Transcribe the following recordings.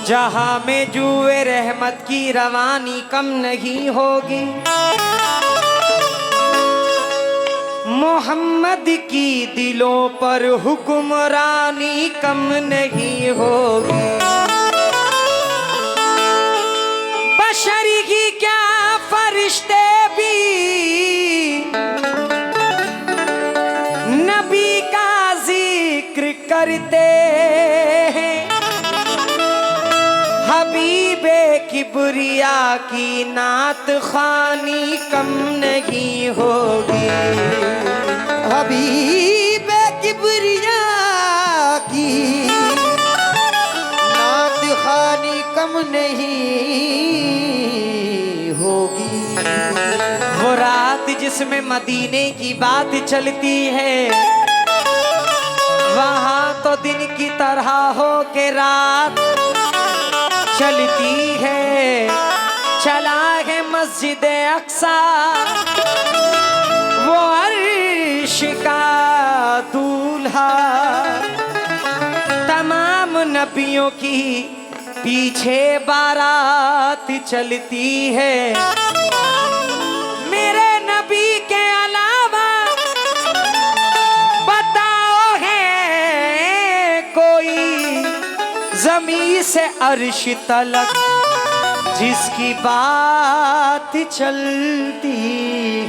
जहां में जुए रहमत की रवानी कम नहीं होगी, मोहम्मद की दिलों पर हुक्मरानी कम नहीं होगी। बशर ही क्या फरिश्ते भी नबी का जिक्र करते हैं, हबीबे किबरिया की नात खानी कम नहीं होगी। हबीबे किबरिया की नात खानी कम नहीं होगी। वो रात जिसमें मदीने की बात चलती है, वहां तो दिन की तरह हो के रात चलती है। चला है मस्जिद अक्सा वो अर्श का दूल्हा, तमाम नबियों की पीछे बारात चलती है। मेरे नबी के अलावा बताओ है कोई ज़मीं से अर्श तलक जिसकी बात चलती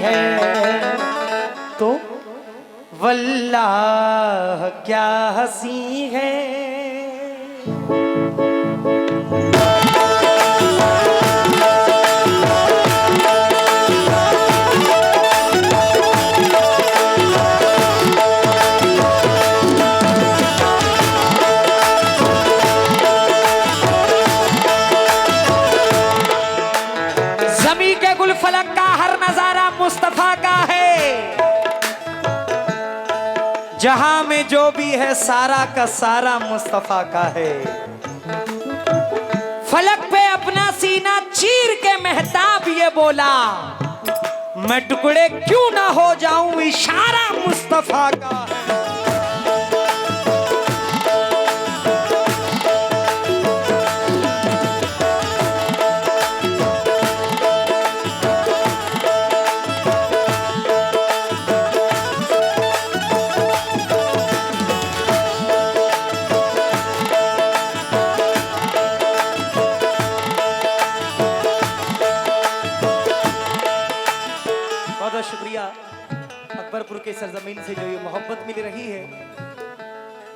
है? तो वल्लाह क्या हंसी है। फलक का हर नजारा मुस्तफा का है, जहां में जो भी है सारा का सारा मुस्तफा का है। फलक पे अपना सीना चीर के मेहताब ये बोला, मैं टुकड़े क्यों ना हो जाऊं, इशारा मुस्तफा का है। शुक्रिया अकबरपुर के सरजमीन से जो ये मोहब्बत मिल रही है,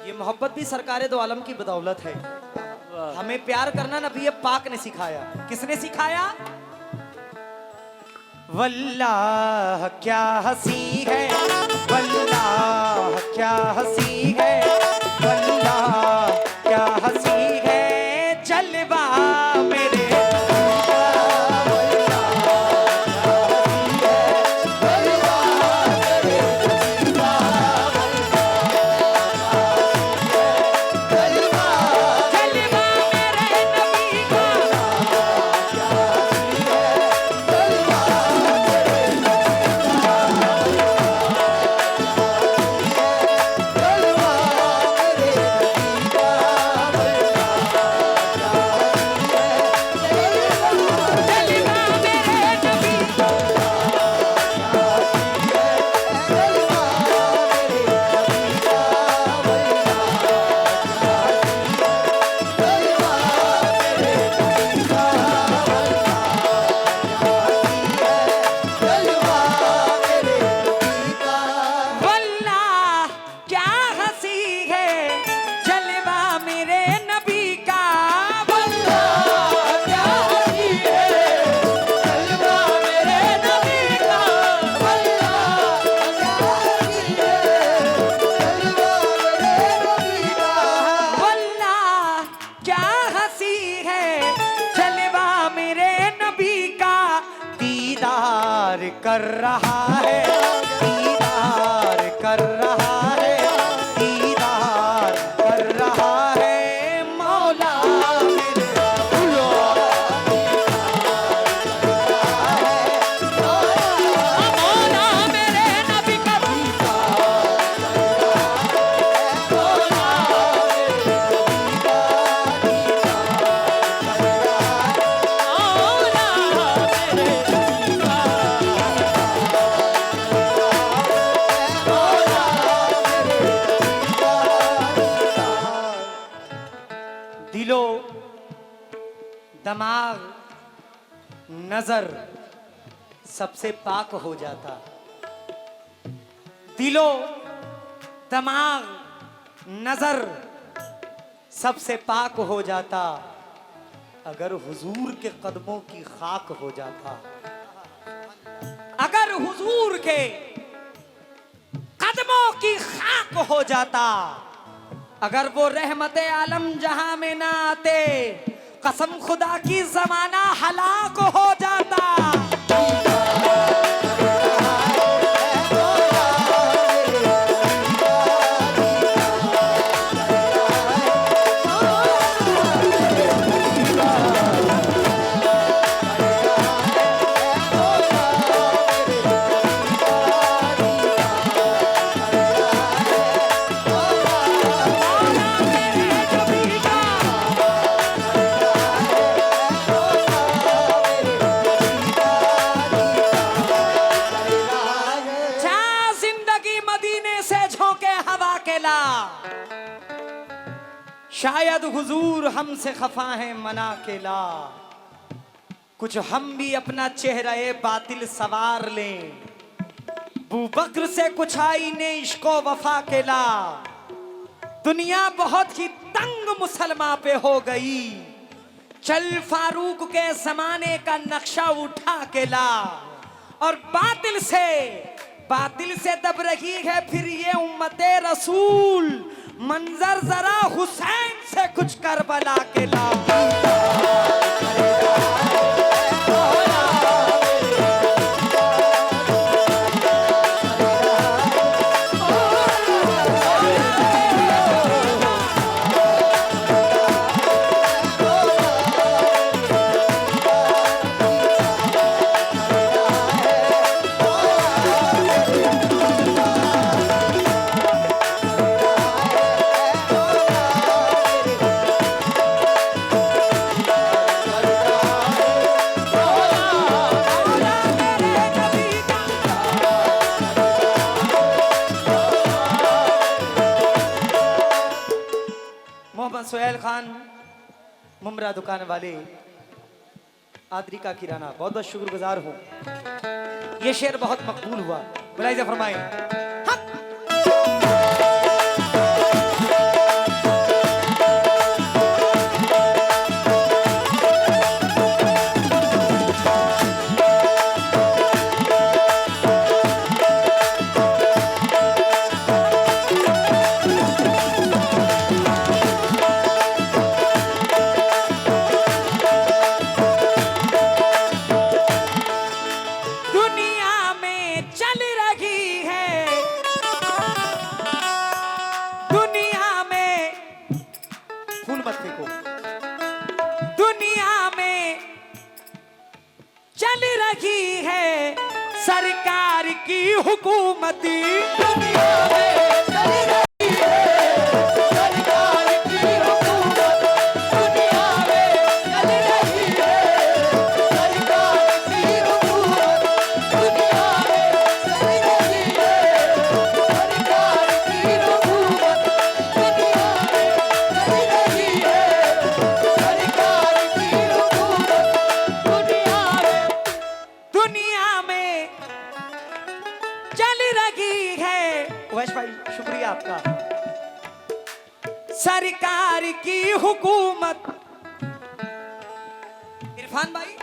ये मोहब्बत भी सरकारे दो आलम की बदौलत है। हमें प्यार करना नबी पाक ने सिखाया। किसने सिखाया? वल्लाह क्या हंसी है, वल्लाह क्या हंसी है, वल्लाह क्या हंसी है जलवा मेरे। कर रहा है, दीदार कर रहा है, दीदार कर रहा है मौला मेरे। मौला मेरे नबी का दिलो, दिमाग, नजर सबसे पाक हो जाता। दिलो, दिमाग, नजर सबसे पाक हो जाता अगर हुजूर के कदमों की खाक हो जाता। अगर हुजूर के कदमों की खाक हो जाता, अगर वो रहमते आलम जहां में ना आते, कसम खुदा की जमाना हलाक हो जाता। शायद हुजूर हमसे खफा है मना के ला, कुछ हम भी अपना चेहरे बातिल सवार लें। बू बकर से कुछ आईने इश्को वफा के ला, दुनिया बहुत ही तंग मुसलमान पे हो गई। चल फारूक के जमाने का नक्शा उठा के ला, और बातिल से दब रही है फिर ये उम्मते रसूल। मंजर जरा हुसैन से कुछ करबला के ला। सोहेल खान मुमरा दुकान वाले आदरी का किराना, बहुत बहुत शुक्रगुजार हूं। ये शेर बहुत मकबूल हुआ, बुलाइए फरमाएं। सरकार की हुकूमती दुनिया में चल रही है, सरकार की हुकूमत दुनिया में चल रही है, सरकार की हुकूमत दुनिया में चल रही है, सरकार की हुकूमत दुनिया में चल रही है, सरकार की हुकूमत दुनिया में चल रही है। वैश भाई शुक्रिया आपका। सरकार की हुकूमत। इरफान भाई,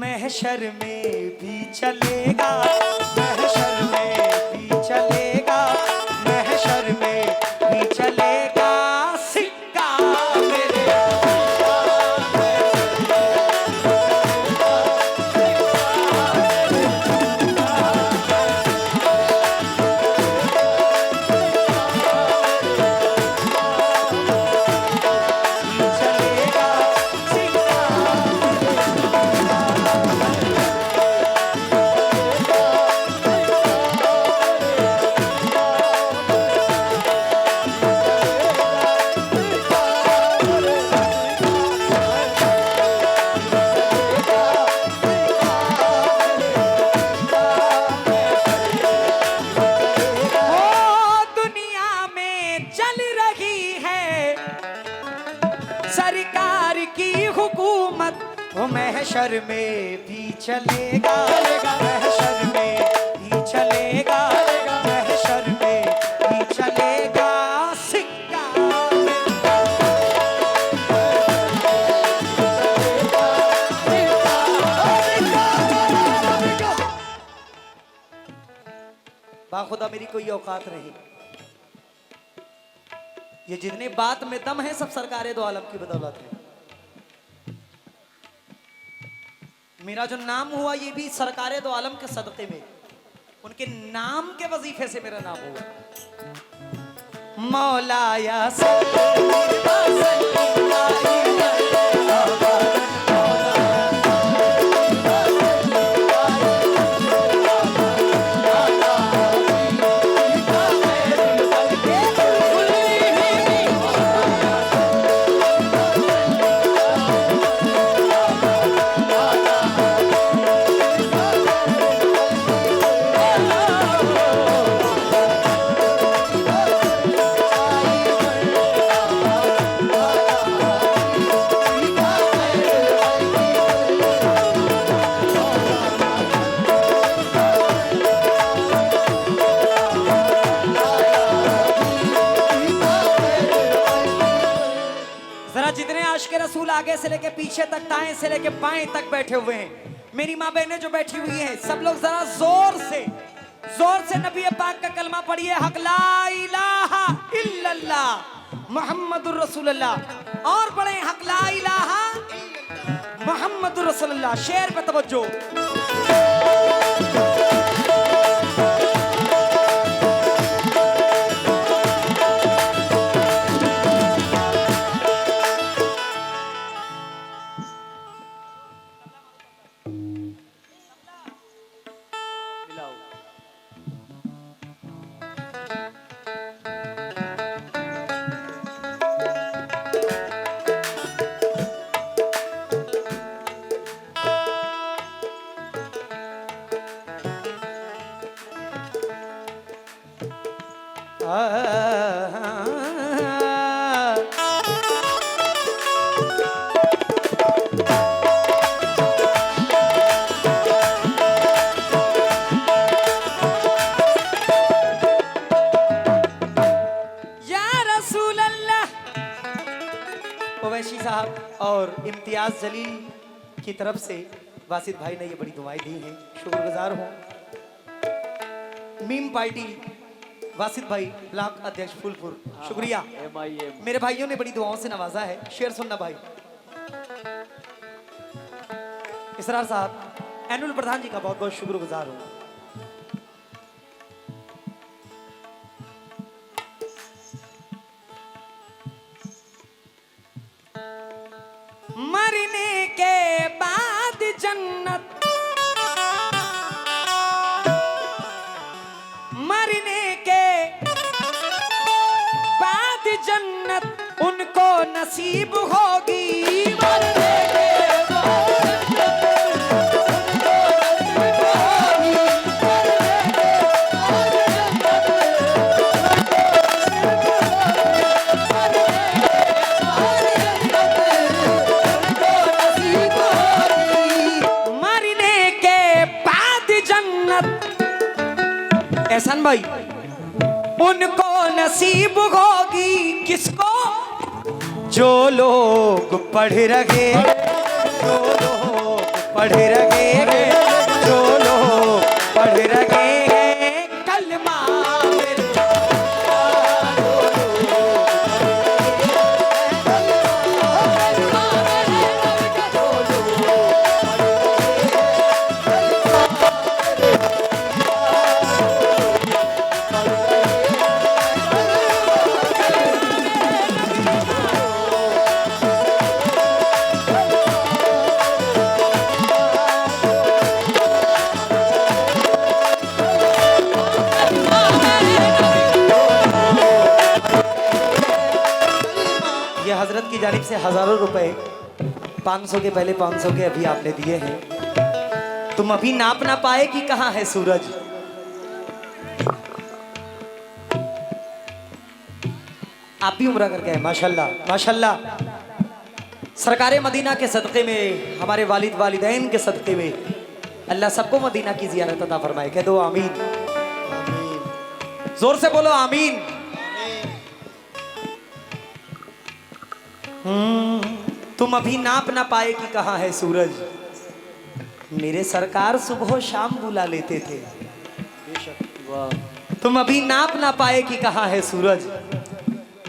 महशर में भी चलेगा, महशर में भी चलेगा, महशर में भी चलेगा सिक्का मेरे। सरकार की हुकूमत वो महशर में भी चलेगा, महशर में भी चलेगा, महशर में भी चलेगा सिक्का। बाखुदा मेरी कोई औकात नहीं, ये जितने बात में दम है सब सरकार दो आलम की बदौलत है। मेरा जो नाम हुआ ये भी सरकार दो आलम के सदक़े में, उनके नाम के वजीफे से मेरा नाम हुआ। मौलाया रसूल आगे से लेके पीछे तक, दाएं से लेके बाएं तक बैठे हुए हैं। मेरी माँ बहनें जो बैठी हुई हैं, सब लोग जरा जोर से नबी पाक का कलमा पढ़िए, हक ला इलाहा इल्लल्लाह मुहम्मदुर रसूलुल्लाह। और पढ़े हक ला इलाहा मुहम्मदुर रसूलुल्लाह। शेर पे तवज्जो। ओवैसी साहब और इम्तियाज जलील की तरफ से वासिद भाई ने ये बड़ी दुआएं दी हैं, शुक्रगुजार हूँ। मीम पार्टी वासिद भाई ब्लॉक अध्यक्ष फूलपुर, शुक्रिया। मेरे भाइयों ने बड़ी दुआओं से नवाजा है। शेर सुनना भाई। इसरार साहब, एनुअल प्रधान जी का बहुत बहुत शुक्रगुजार हूँ। मरने के बाद जन्नत, मरने के बाद जन्नत उनको नसीब होगी। मरने के बाद एहसान भाई उनको नसीब होगी। किसको? जो लोग पढ़ रहे, जो लोग पढ़ रहे, जो लोग पढ़ रहे कलमा। हजरत की जानिब से हजारों रुपए 500 के पहले 500 के अभी आपने दिए हैं। तुम अभी नाप ना पाए कि कहां है सूरज। आप भी उम्रा करके हैं, माशाल्लाह माशाल्लाह। सरकारे मदीना के सदक़े में, हमारे वालिद वालिदैन के सदक़े में अल्लाह सबको मदीना की ज़ियारत अता फरमाए। कह दो आमीन। जोर से बोलो आमीन। तुम अभी नाप ना पाए कि कहाँ है सूरज, मेरे सरकार सुबह शाम बुला लेते थे। तुम अभी नाप ना पाए कि कहाँ है सूरज,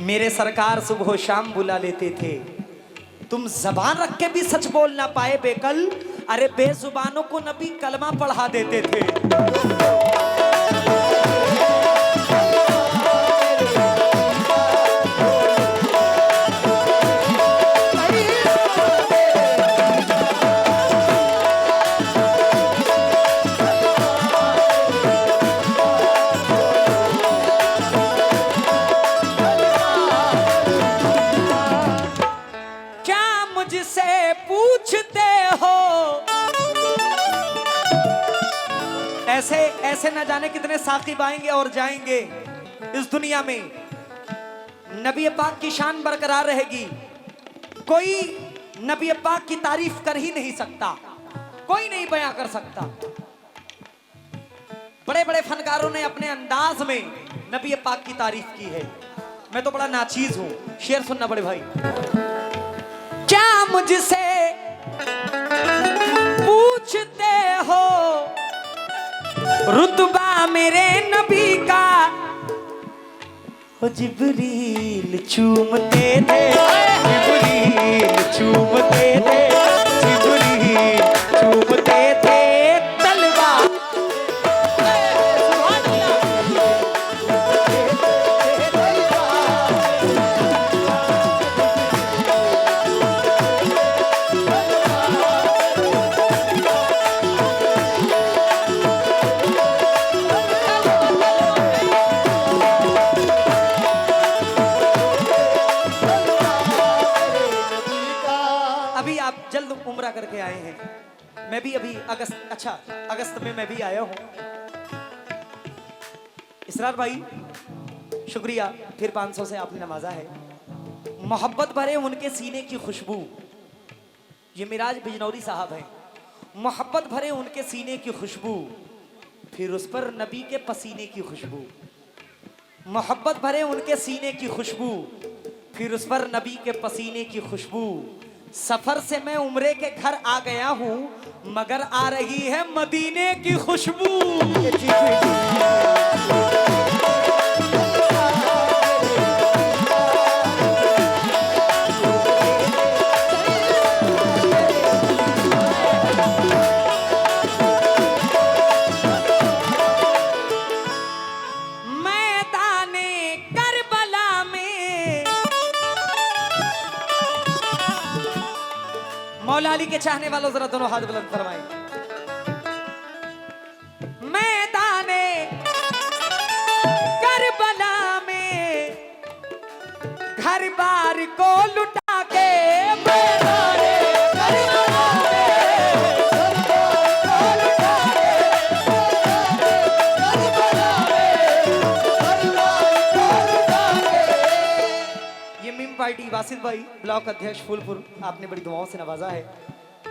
मेरे सरकार सुबह शाम बुला लेते थे। तुम जबान रख के भी सच बोल ना पाए बेकल, अरे बेजुबानों को नबी कलमा पढ़ा देते थे। ऐसे ऐसे न जाने कितने साकिब आएंगे और जाएंगे इस दुनिया में। नबी पाक की शान बरकरार रहेगी। कोई नबी पाक की तारीफ कर ही नहीं सकता, कोई नहीं बयां कर सकता। बड़े बड़े फनकारों ने अपने अंदाज में नबी पाक की तारीफ की है। मैं तो बड़ा नाचीज हूं। शेर सुनना बड़े भाई। क्या मुझसे पूछते हो रुतबा मेरे नबी का, ओ जिब्रील चूमते थे, जिब्रील चूमते थे, जिब्रील चूमते थे तलवार। उम्रा करके आए हैं। मैं भी अभी अगस्त में मैं भी आया हूं। इसरार भाई शुक्रिया, फिर 500 से आपने नवाजा है। मोहब्बत भरे उनके सीने की खुशबू, ये मिराज बिजनौरी साहब हैं। मोहब्बत भरे उनके सीने की खुशबू, फिर उस पर नबी के पसीने की खुशबू। मोहब्बत भरे उनके सीने की खुशबू, फिर उस पर नबी के पसीने की खुशबू। सफर से मैं उम्रे के घर आ गया हूं, मगर आ रही है मदीने की खुशबू। मौला अली के चाहने वालों जरा दोनों हाथ बुलंद फरमाएं। मैदाने करबला में घर बार को लुटा के, मैदाने करबला पार्टी वासिद भाई ब्लॉक अध्यक्ष फूलपुर, आपने बड़ी दुआओं से नवाजा है।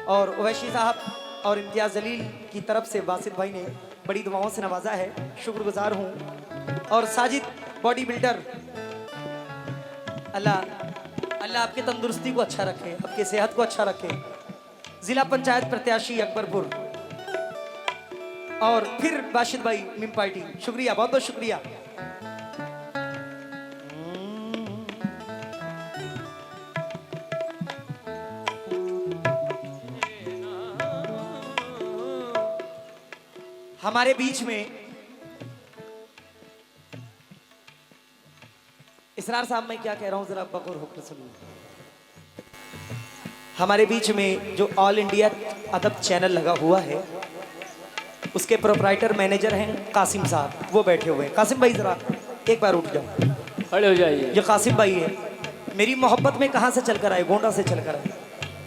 और ओवैसी साहब और इम्तियाज जलील की तरफ से वासिद भाई ने बड़ी दुआओं से नवाजा है, शुक्रगुजार हूँ। और साजिद बॉडी बिल्डर, अल्लाह आपके तंदुरुस्ती को अच्छा रखे, आपकी सेहत को अच्छा रखे। जिला पंचायत प्रत्याशी अकबरपुर और फिर वासिद भाई मिम पार्टी, शुक्रिया, बहुत बहुत शुक्रिया। हमारे बीच में इसरार साहब, मैं क्या कह रहा हूं जरा बगौर होकर सुनिए। हमारे बीच में जो ऑल इंडिया अदब चैनल लगा हुआ है, उसके प्रोप्राइटर मैनेजर हैं कासिम साहब, वो बैठे हुए हैं। कासिम भाई जरा एक बार उठ जाओ, खड़े हो जाइए। ये कासिम भाई है। मेरी मोहब्बत में कहां से चलकर आए? गोंडा से चलकर आए।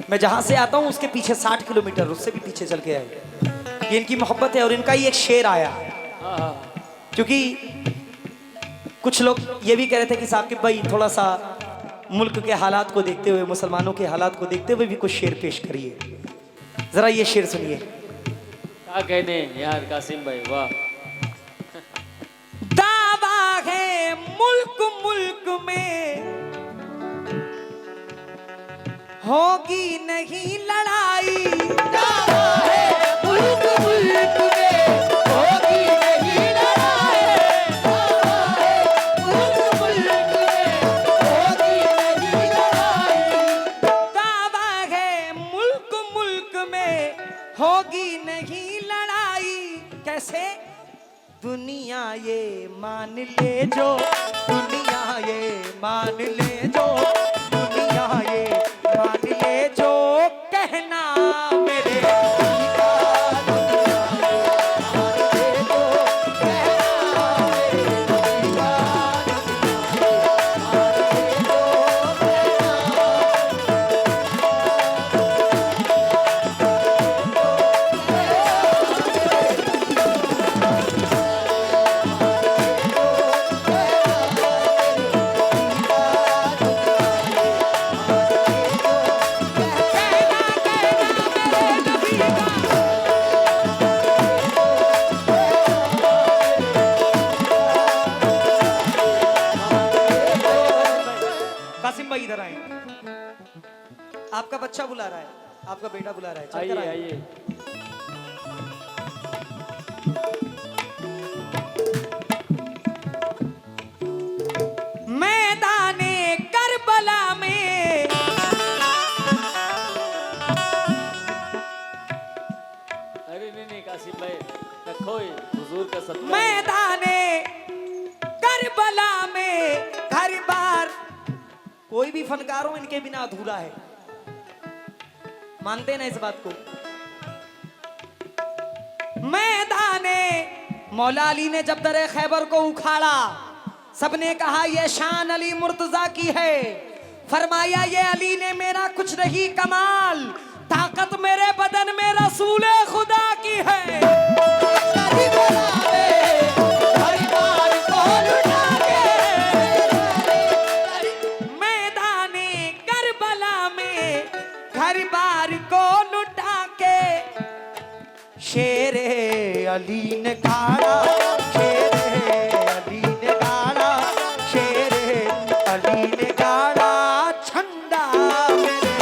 मैं जहां से आता हूं उसके पीछे 60 किलोमीटर, उससे भी पीछे चल के आए। ये इनकी मोहब्बत है। और इनका ही एक शेर आया, क्योंकि कुछ लोग ये भी कह रहे थे कि साकिब भाई थोड़ा सा मुल्क के हालात को देखते हुए, मुसलमानों के हालात को देखते हुए भी कुछ शेर पेश करिए। जरा ये शेर सुनिए। क्या कहने यार कासिम भाई, वाह। दावा है मुल्क मुल्क में होगी नहीं लड़ाई, दावा है मुल्क मुल्क में होगी नहीं लड़ाई, दावा है मुल्क मुल्क में होगी नहीं लड़ाई, दावा है मुल्क मुल्क में होगी नहीं लड़ाई। कैसे? दुनिया ये मान ले जो, दुनिया ये मान ले जो, दुनिया ये मान ले जो कहना मेरे कासिम भाई इधर आए। आपका बच्चा बुला रहा है, आपका बेटा बुला रहा है, चलकर आइए आइए। आइए। मैदाने करबला में अरे नहीं कासिम भाई, रखो ये हुजूर का सत्कार। मैदाने करबला में हर बार, कोई भी फनकार हो इनके बिना अधूरा है, मानते हैं ना इस बात को। मैदाने मौला अली ने जब दरे खैबर को उखाड़ा, सबने कहा यह शान अली मुर्तजा की है। फरमाया ये अली ने मेरा कुछ नहीं कमाल, ताकत मेरे बदन में रसूले खुदा की है। मैदाने करबला में घर बार को लुटा के शेरे अली ने गाड़ा, शेरे अली ने गाड़ा, शेरे अली ने गाड़ा झंडा मेरे।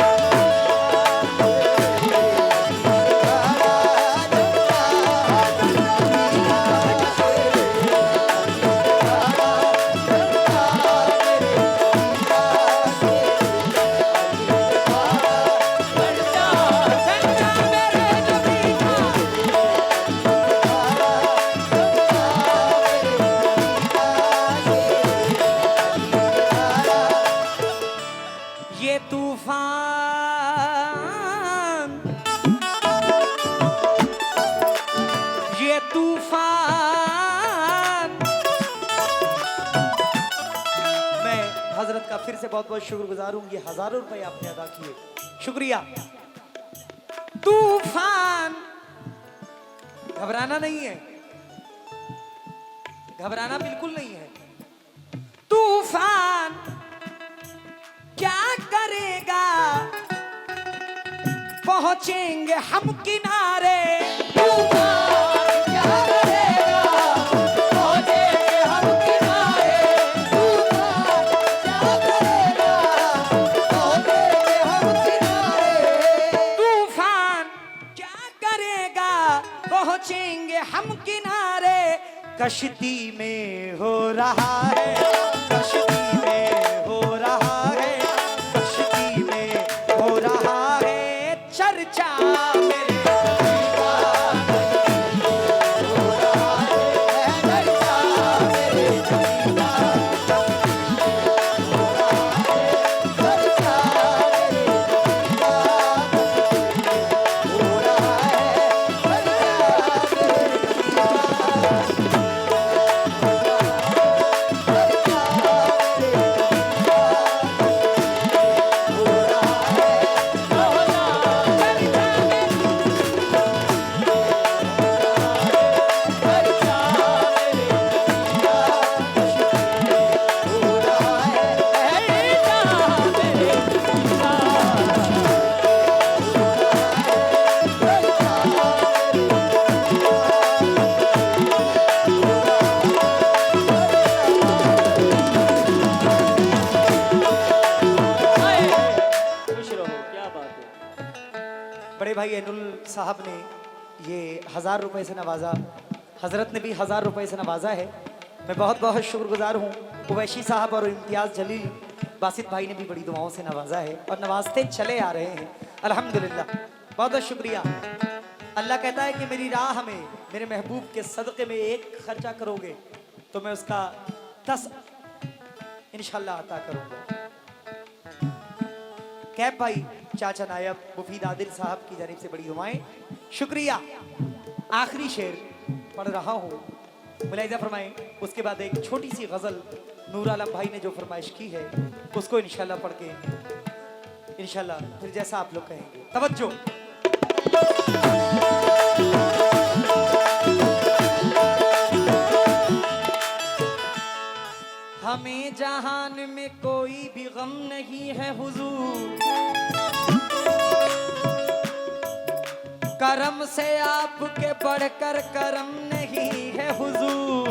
ये तूफान, ये तूफान। मैं हजरत का फिर से बहुत बहुत शुक्रगुजार हूं, ये हजारों रुपए आपने अदा किए, शुक्रिया। तूफान, घबराना नहीं है, घबराना बिल्कुल नहीं है। तूफान क्या करेगा, पहुंचेंगे हम किनारे। तूफान क्या करेगा, पहुंचेंगे हम किनारे, तूफान क्या करेगा, पहुंचेंगे हम किनारे, तूफान क्या करेगा, पहुंचेंगे हम किनारे। कश्ती में हो रहा है, कश्ती में हो रहा है, कश्ती में हो रहा है चर्चा मेरे। हो रहा है भाई एनुल साहब ने ये 1000 रुपए से नवाजा, हजरत ने भी 1000 रुपए से नवाजा है। मैं बहुत बहुत शुक्रगुजार हूँ। उवैशी साहब और इम्तियाज़ जलील बासित भाई ने भी बड़ी दुआओं से नवाजा है और नवाजते चले आ रहे हैं अल्हम्दुलिल्लाह। बहुत बहुत शुक्रिया। अल्लाह कहता है कि मेरी राह में मेरे महबूब के सदक़े में एक खर्चा करोगे तो मैं उसका 10 इंशाल्लाह अता करूँगा। कैब भाई, चाचा नायब, मुफीद आदिल साहब की जानिब से बड़ी दुआएं, शुक्रिया। आखिरी शेर पढ़ रहा हूँ, मुलाहिज़ा फरमाएं। उसके बाद एक छोटी सी गज़ल नूर आलम भाई ने जो फरमाइश की है उसको इंशाल्लाह पढ़ के इंशाल्लाह फिर जैसा आप लोग कहेंगे। तवज्जो। हमें जहान में कोई भी गम नहीं है हुजूर, करम से आपके बढ़कर करम नहीं है हुजूर।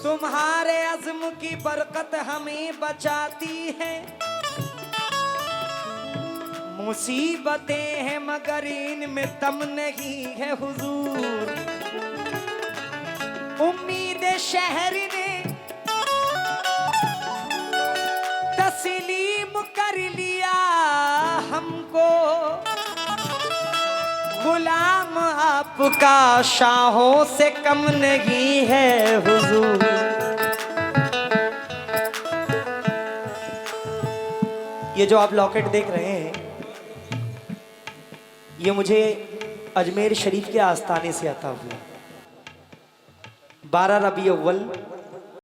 तुम्हारे अज़्म की बरकत हमें बचाती है, मुसीबतें हैं मगर इनमें दम नहीं है हुजूर। उम्मीद शहर ने तस्लीम कर लिया हमको, गुलाम आपका शाहों से कम नहीं है हुजूर। ये जो आप लॉकेट देख रहे हैं ये मुझे अजमेर शरीफ के आस्थाने से अता हुआ। 12 रबी अव्वल